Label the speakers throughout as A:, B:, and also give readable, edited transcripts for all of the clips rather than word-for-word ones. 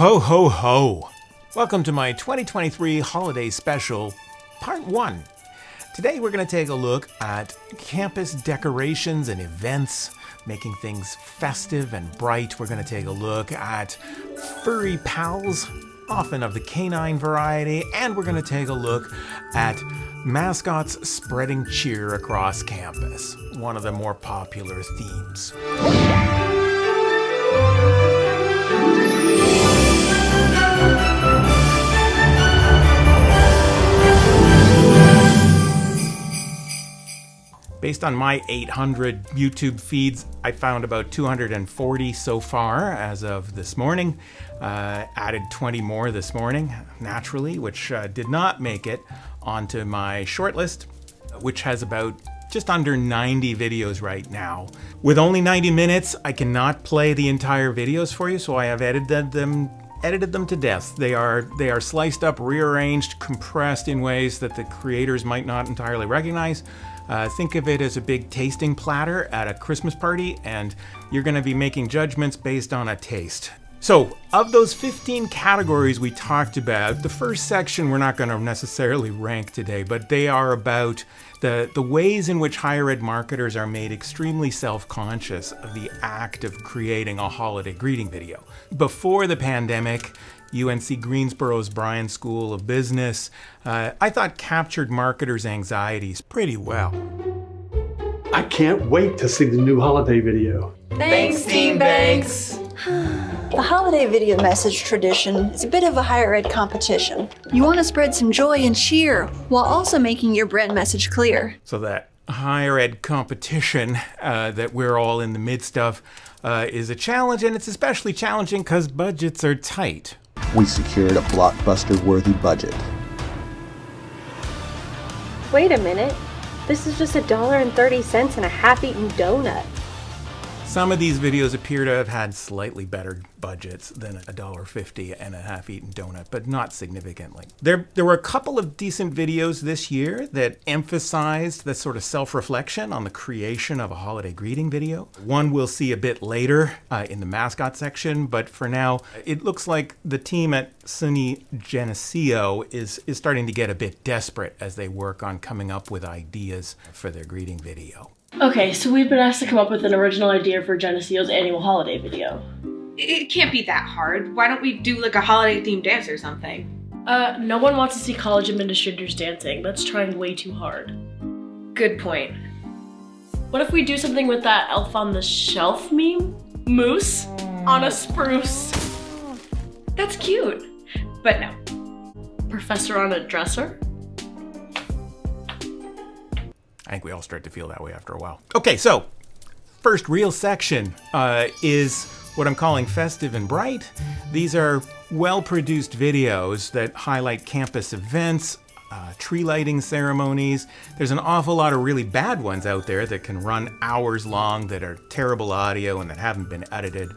A: ho, ho, ho! Welcome to my 2023 holiday special, part 1. Today we're going to take a look at campus decorations and events, making things festive and bright. We're going to take a look at Furry Pals, often of the canine variety, and we're going to take a look at Mascots Spreading Cheer across campus, one of the more popular themes. Based on my 800 YouTube feeds, I found about 240 so far as of this morning. Added 20 more this morning, naturally, which did not make it onto my shortlist, which has about just under 90 videos right now. With only 90 minutes, I cannot play the entire videos for you, so I have edited them to death. They are sliced up, rearranged, compressed in ways that the creators might not entirely recognize. Think of it as a big tasting platter at a Christmas party, and you're going to be making judgments based on a taste. So, of those 15 categories we talked about, the first section we're not going to necessarily rank today, but they are about the ways in which higher ed marketers are made extremely self-conscious of the act of creating a holiday greeting video. Before the pandemic, UNC Greensboro's Bryan School of Business, I thought captured marketers' anxieties pretty well.
B: I can't wait to see the new holiday video.
C: Thanks, Team Banks!
D: The holiday video message tradition is a bit of a higher ed competition. You want to spread some joy and cheer while also making your brand message clear.
A: So that higher ed competition that we're all in the midst of is a challenge, and it's especially challenging because budgets are tight.
E: We secured a blockbuster-worthy budget.
F: Wait a minute. This is just $1.30 and a half-eaten donut.
A: Some of these videos appear to have had slightly better budgets than $1.50 and a half-eaten donut, but not significantly. There were a couple of decent videos this year that emphasized the sort of self-reflection on the creation of a holiday greeting video. One we'll see a bit later in the mascot section, but for now, it looks like the team at SUNY Geneseo is starting to get a bit desperate as they work on coming up with ideas for their greeting video.
C: Okay, so we've been asked to come up with an original idea for Geneseo's annual holiday video.
G: It can't be that hard. Why don't we do like a holiday-themed dance or something?
C: No one wants to see college administrators dancing. That's trying way too hard.
G: Good point.
C: What if we do something with that elf on the shelf meme? Moose on a spruce.
G: That's cute, but no.
C: Professor on a dresser?
A: I think we all start to feel that way after a while. Okay, so first real section is what I'm calling Festive and Bright. These are well-produced videos that highlight campus events, tree lighting ceremonies. There's an awful lot of really bad ones out there that can run hours long, that are terrible audio and that haven't been edited.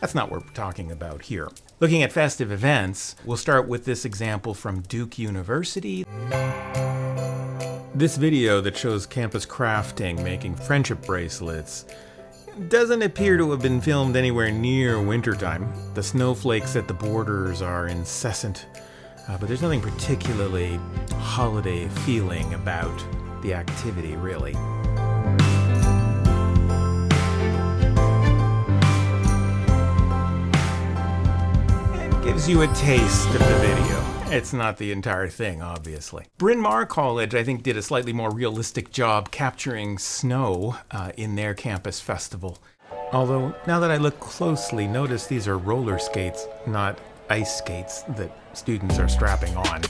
A: That's not what we're talking about here. Looking at festive events, we'll start with this example from Duke University. This video that shows campus crafting, making friendship bracelets, doesn't appear to have been filmed anywhere near wintertime. The snowflakes at the borders are incessant, but there's nothing particularly holiday feeling about the activity, really. It gives you a taste of the video. It's not the entire thing, obviously. Bryn Mawr College, I think, did a slightly more realistic job capturing snow in their campus festival. Although, now that I look closely, notice these are roller skates, not ice skates that students are strapping on.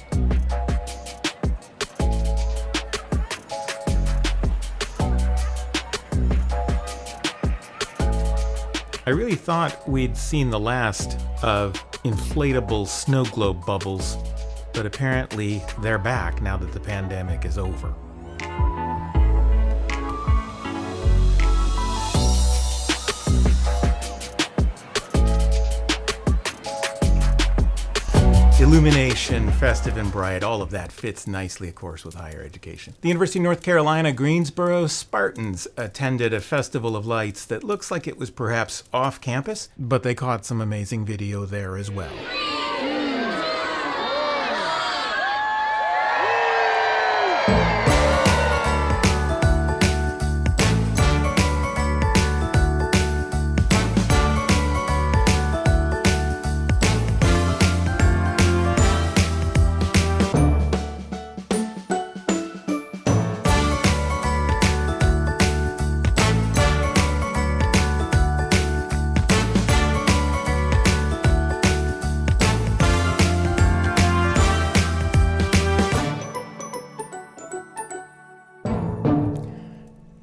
A: I really thought we'd seen the last of inflatable snow globe bubbles, but apparently they're back now that the pandemic is over. Illumination, festive and bright, all of that fits nicely, of course, with higher education. The University of North Carolina Greensboro Spartans attended a festival of lights that looks like it was perhaps off campus, but they caught some amazing video there as well.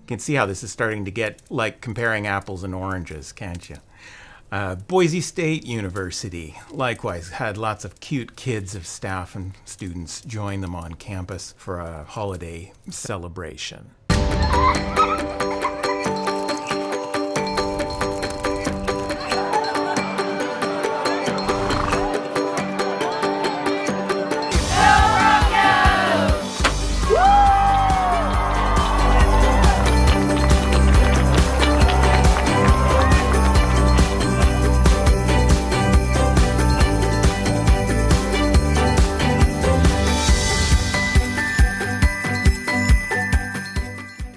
A: You can see how this is starting to get like comparing apples and oranges, can't you? Boise State University likewise had lots of cute kids of staff and students join them on campus for a holiday celebration.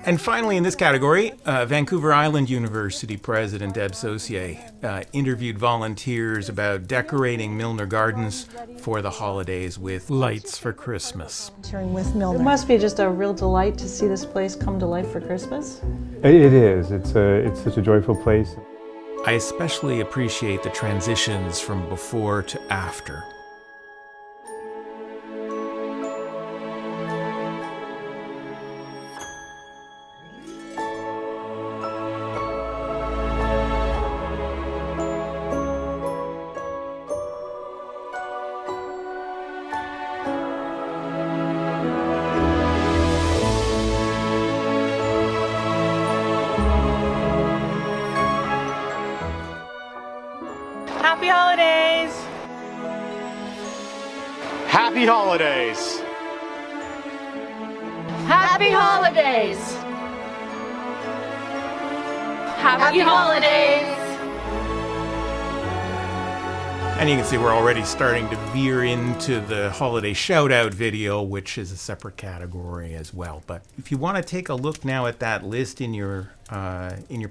A: And finally, in this category, Vancouver Island University President Deb Saucier interviewed volunteers about decorating Milner Gardens for the holidays with lights for Christmas.
H: It must be just a real delight to see this place come to life for Christmas.
I: It is. It's such a joyful place.
A: I especially appreciate the transitions from before to after.
J: Happy holidays!
K: Happy holidays!
C: Happy holidays! Happy holidays!
A: And you can see we're already starting to veer into the holiday shout-out video, which is a separate category as well. But if you want to take a look now at that list in your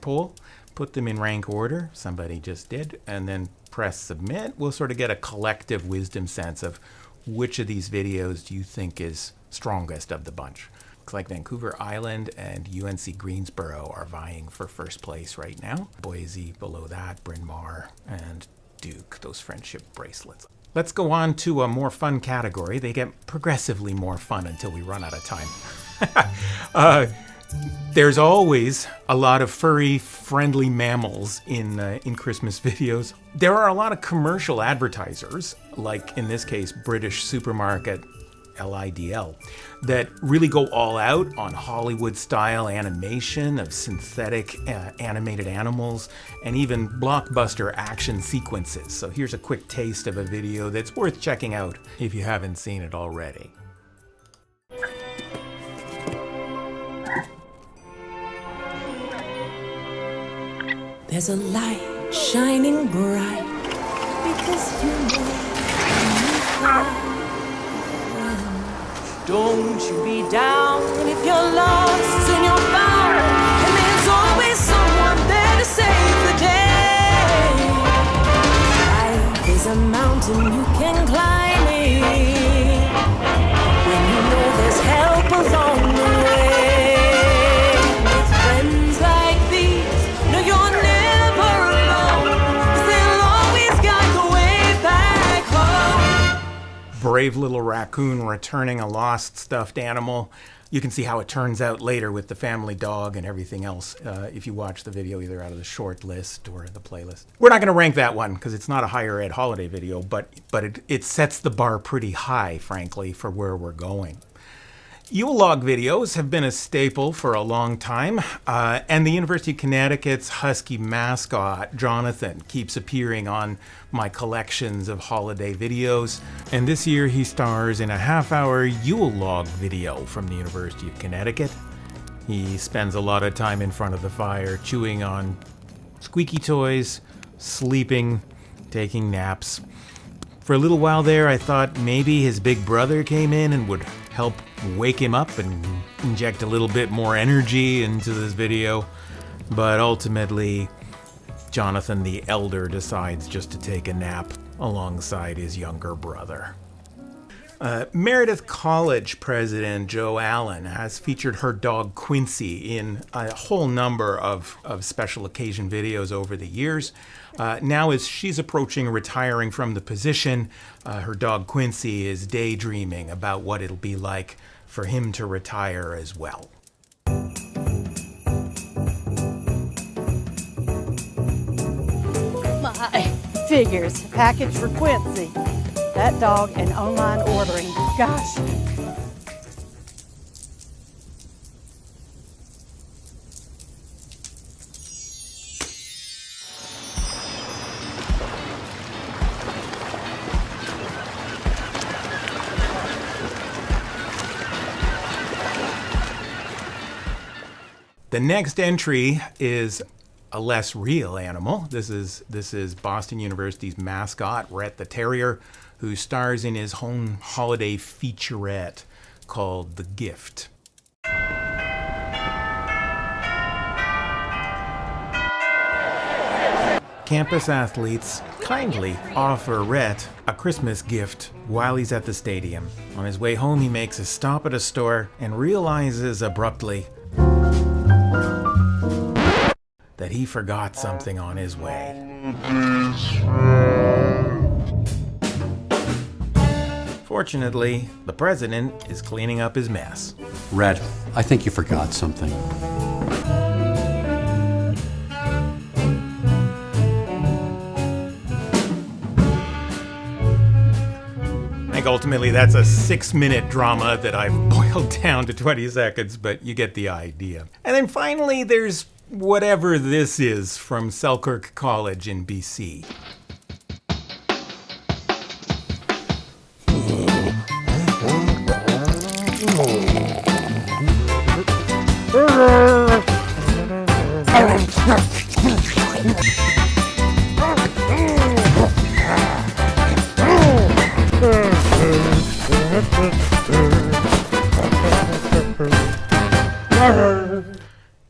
A: poll, put them in rank order. Somebody just did, and then press submit. We'll sort of get a collective wisdom sense of which of these videos do you think is strongest of the bunch. Looks like Vancouver Island and UNC Greensboro are vying for first place right now. Boise below that, Bryn Mawr, and Duke, those friendship bracelets. Let's go on to a more fun category. They get progressively more fun until we run out of time. There's always a lot of furry-friendly mammals in Christmas videos. There are a lot of commercial advertisers, like in this case, British supermarket LIDL, that really go all out on Hollywood-style animation of synthetic animated animals and even blockbuster action sequences. So here's a quick taste of a video that's worth checking out if you haven't seen it already.
L: There's a light shining bright because you know don't you be down if you're lost and you're found, and there's always someone there to save the day. Life is a mountain you can climb it when you know there's help along the way. With friends like these, no, you're never alone, 'cause they'll always guide the way back home.
A: Brave little raccoon returning a lost stuffed animal. You can see how it turns out later with the family dog and everything else if you watch the video either out of the short list or the playlist. We're not going to rank that one because it's not a higher ed holiday video, but it sets the bar pretty high, frankly, for where we're going. Yule log videos have been a staple for a long time, and the University of Connecticut's husky mascot, Jonathan, keeps appearing on my collections of holiday videos, and this year he stars in a half-hour Yule log video from the University of Connecticut. He spends a lot of time in front of the fire, chewing on squeaky toys, sleeping, taking naps. For a little while there, I thought maybe his big brother came in and would help wake him up and inject a little bit more energy into this video. But ultimately, Jonathan the Elder decides just to take a nap alongside his younger brother. Meredith College President Jo Allen has featured her dog Quincy in a whole number of special occasion videos over the years. Now as she's approaching retiring from the position, her dog Quincy is daydreaming about what it'll be like for him to retire as well.
M: My figures, package for Quincy. That dog and online ordering, gosh.
A: The next entry is a less real animal. This is Boston University's mascot, Rhett the Terrier, who stars in his own holiday featurette called The Gift. Campus athletes kindly offer Rhett a Christmas gift while he's at the stadium. On his way home, he makes a stop at a store and realizes abruptly that he forgot something on his way. Fortunately, the president is cleaning up his mess.
N: Red, I think you forgot something.
A: I think ultimately that's a 6-minute drama that I've boiled down to 20 seconds, but you get the idea. And then finally, there's whatever this is from Selkirk College in BC.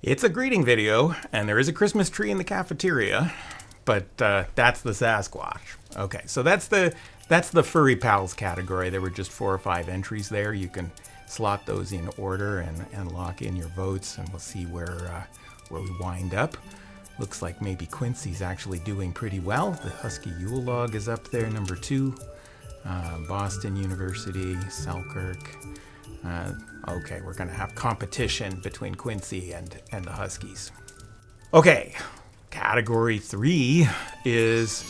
A: It's a greeting video, and there is a Christmas tree in the cafeteria, but that's the Sasquatch. Okay, so that's the Furry Pals category. There were just 4 or 5 entries there. You can slot those in order and lock in your votes, and we'll see where we wind up. Looks like maybe Quincy's actually doing pretty well. The Husky Yule log is up there, number 2. Boston University, Selkirk. Okay, we're gonna have competition between Quincy and the Huskies. Okay, category 3 is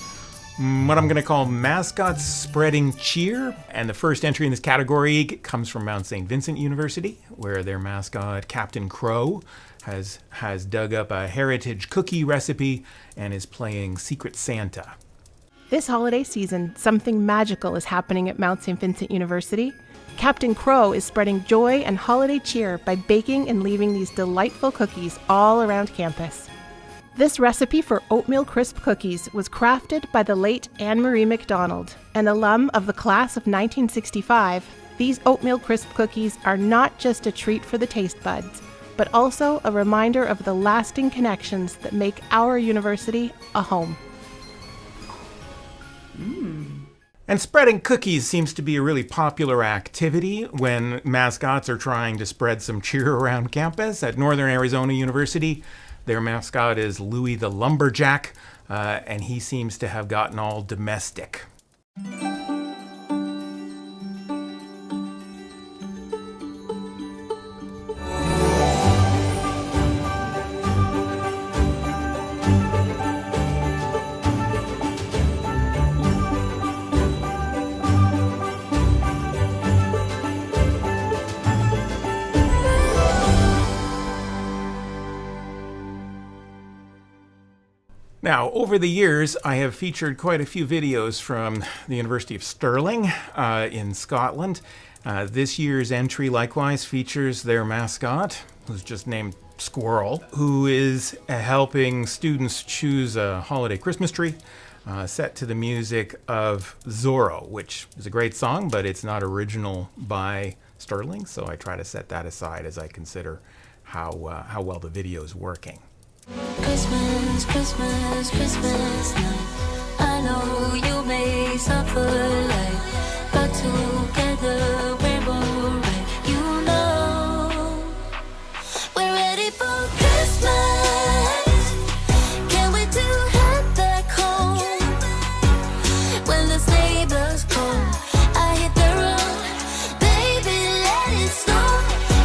A: what I'm gonna call Mascots Spreading Cheer. And the first entry in this category comes from Mount St. Vincent University, where their mascot, Captain Crow, has dug up a heritage cookie recipe and is playing Secret Santa.
O: This holiday season, something magical is happening at Mount St. Vincent University. Captain Crow is spreading joy and holiday cheer by baking and leaving these delightful cookies all around campus. This recipe for oatmeal crisp cookies was crafted by the late Anne-Marie MacDonald, an alum of the class of 1965. These oatmeal crisp cookies are not just a treat for the taste buds, but also a reminder of the lasting connections that make our university a home.
A: And spreading cookies seems to be a really popular activity when mascots are trying to spread some cheer around campus. At Northern Arizona University, their mascot is Louie the Lumberjack, and he seems to have gotten all domestic. Now, over the years, I have featured quite a few videos from the University of Stirling in Scotland. This year's entry likewise features their mascot, who's just named Squirrel, who is helping students choose a holiday Christmas tree set to the music of Zorro, which is a great song, but it's not original by Stirling, so I try to set that aside as I consider how well the video is working.
L: Christmas, Christmas, Christmas night. I know you may suffer like, but together we're alright. You know, we're ready for Christmas. Can't wait to head back home. When the sleigh bells call, I hit the road. Baby, let it snow.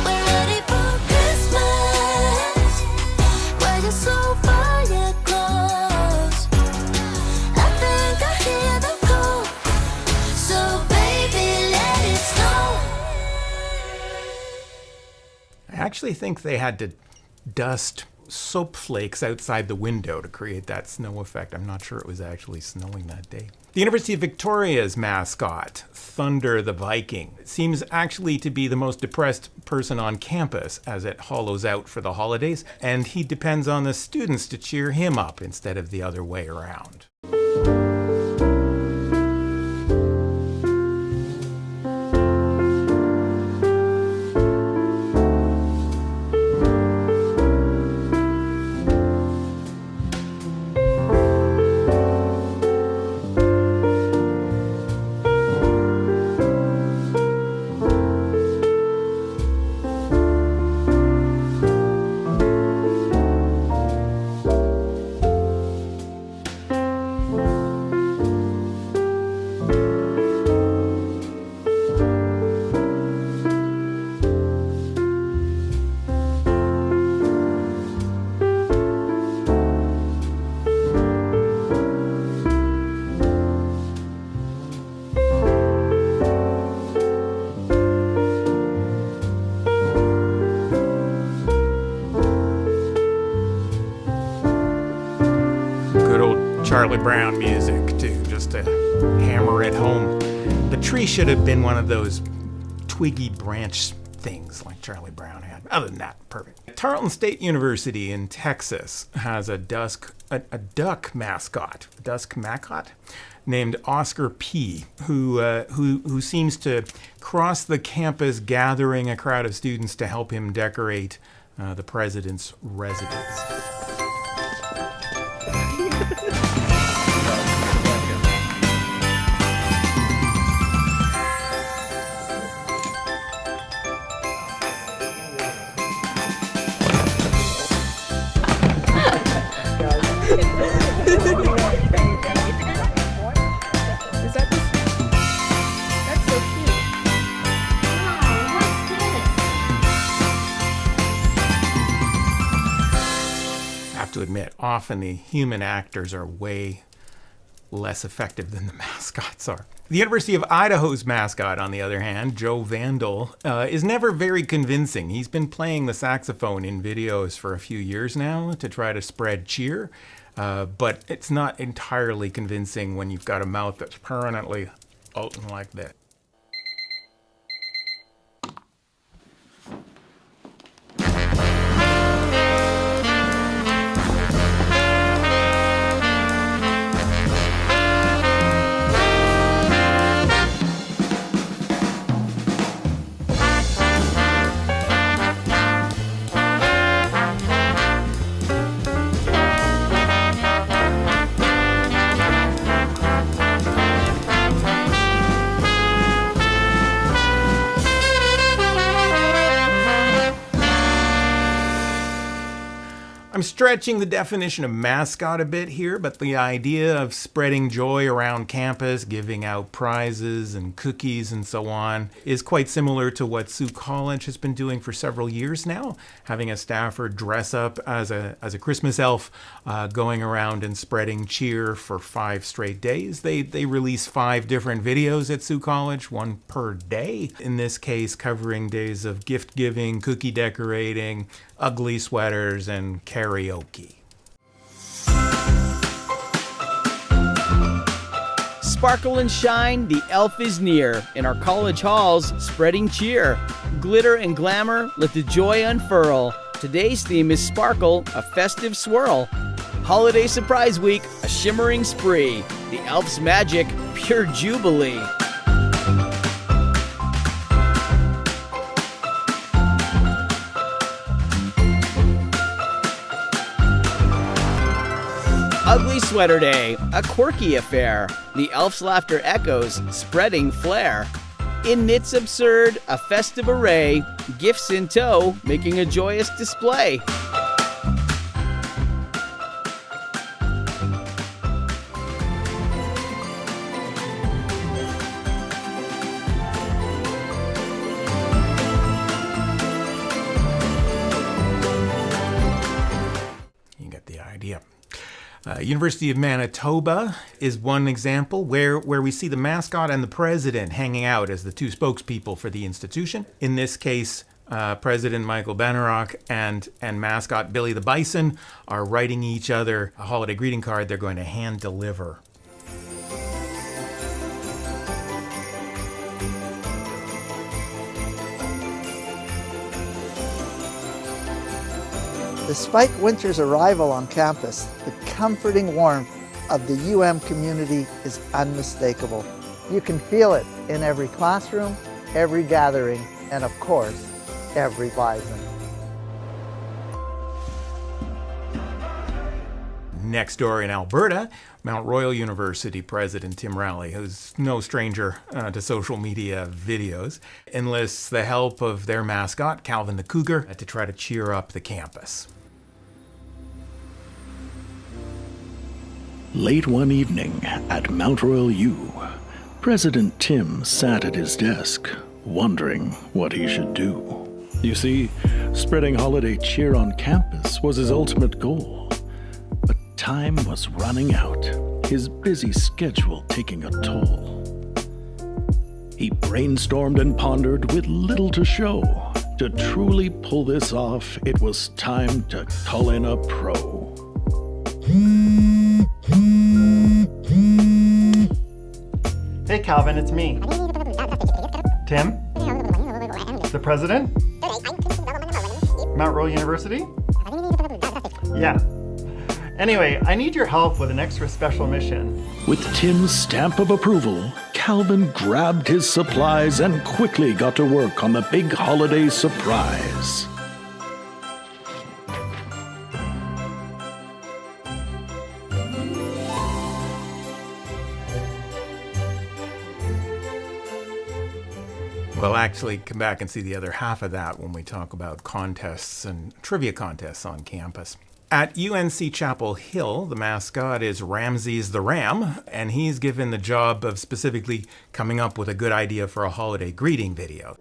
L: We're ready for Christmas. Why you so far yet close? I think I hear them call. So baby, let it snow.
A: I actually think they had to dust soap flakes outside the window to create that snow effect. I'm not sure it was actually snowing that day. The University of Victoria's mascot, Thunder the Viking, seems actually to be the most depressed person on campus as it hollows out for the holidays, and he depends on the students to cheer him up instead of the other way around. Charlie Brown music too, just to hammer it home. The tree should have been one of those twiggy branch things like Charlie Brown had. Other than that, perfect. Tarleton State University in Texas has a duck mascot, named Oscar P, who seems to cross the campus, gathering a crowd of students to help him decorate the president's residence. To admit, often the human actors are way less effective than the mascots are. The University of Idaho's mascot, on the other hand, Joe Vandal, is never very convincing. He's been playing the saxophone in videos for a few years now to try to spread cheer, but it's not entirely convincing when you've got a mouth that's permanently open like this. I'm stretching the definition of mascot a bit here, but the idea of spreading joy around campus, giving out prizes and cookies and so on, is quite similar to what Sioux College has been doing for several years now, having a staffer dress up as a Christmas elf, going around and spreading cheer for 5 straight days. They release 5 different videos at Sioux College, 1 per day, in this case covering days of gift giving, cookie decorating, ugly sweaters, and karaoke.
P: sparkle and shine, the elf is near. In our college halls, spreading cheer. Glitter and glamour, let the joy unfurl. Today's theme is sparkle, a festive swirl. Holiday surprise week, a shimmering spree. The elf's magic, pure jubilee. Ugly Sweater Day, a quirky affair. The elf's laughter echoes, spreading flair. In knits absurd, a festive array. Gifts in tow, making a joyous display.
A: You get the idea. University of Manitoba is one example where we see the mascot and the president hanging out as the two spokespeople for the institution. In this case, President Michael Benarock and mascot Billy the Bison are writing each other a holiday greeting card they're going to hand deliver.
Q: Despite winter's arrival on campus, the comforting warmth of the UM community is unmistakable. You can feel it in every classroom, every gathering, and of course, every bison.
A: Next door in Alberta, Mount Royal University President Tim Rowley, who's no stranger to social media videos, enlists the help of their mascot, Calvin the Cougar, to try to cheer up the campus.
R: Late one evening at Mount Royal U, President Tim sat at his desk, wondering what he should do. You see, spreading holiday cheer on campus was his ultimate goal. But time was running out, his busy schedule taking a toll. He brainstormed and pondered with little to show. To truly pull this off, it was time to call in a pro.
S: Hey Calvin, it's me. Tim? The president? Mount Royal University? Yeah. Anyway, I need your help with an extra special mission.
R: With Tim's stamp of approval, Calvin grabbed his supplies and quickly got to work on the big holiday surprise.
A: We'll actually come back and see the other half of that when we talk about contests and trivia contests on campus. At UNC Chapel Hill, the mascot is Ramses the Ram, and he's given the job of specifically coming up with a good idea for a holiday greeting video.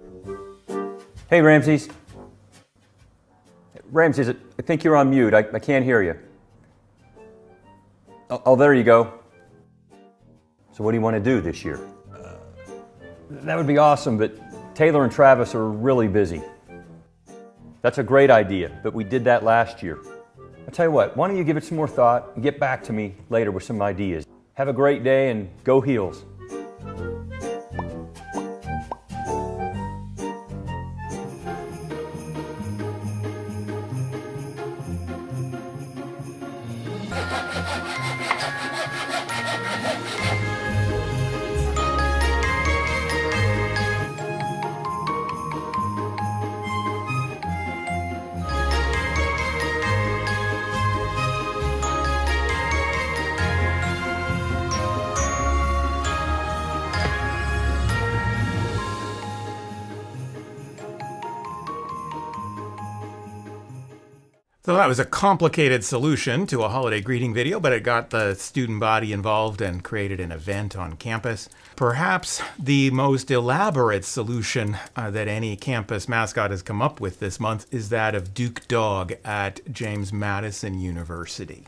T: Hey, Ramses. Ramses, I think you're on mute. I can't hear you. Oh, there you go. So what do you want to do this year? That would be awesome, but Taylor and Travis are really busy. That's a great idea, but we did that last year. I'll tell you what, why don't you give it some more thought and get back to me later with some ideas. Have a great day and go Heels.
A: So that was a complicated solution to a holiday greeting video, but it got the student body involved and created an event on campus. Perhaps the most elaborate solution that any campus mascot has come up with this month is that of Duke Dog at James Madison University.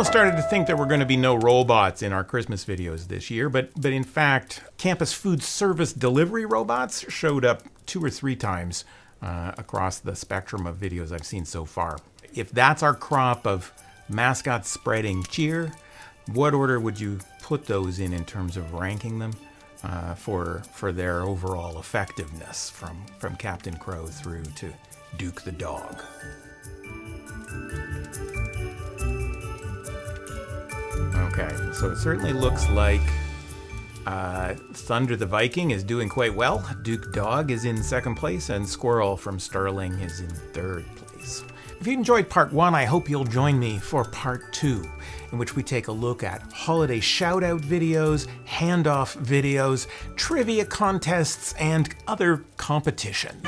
A: almost started to think there were going to be no robots in our Christmas videos this year, but in fact, campus food service delivery robots showed up 2 or 3 times across the spectrum of videos I've seen so far. If that's our crop of Mascots Spreading Cheer, what order would you put those in terms of ranking them for their overall effectiveness, from Captain Crow through to Duke the dog? Okay, so it certainly looks like Thunder the Viking is doing quite well. Duke Dog is in 2nd place, and Squirrel from Sterling is in 3rd place. If you enjoyed part 1, I hope you'll join me for part 2, in which we take a look at holiday shout-out videos, handoff videos, trivia contests, and other competitions.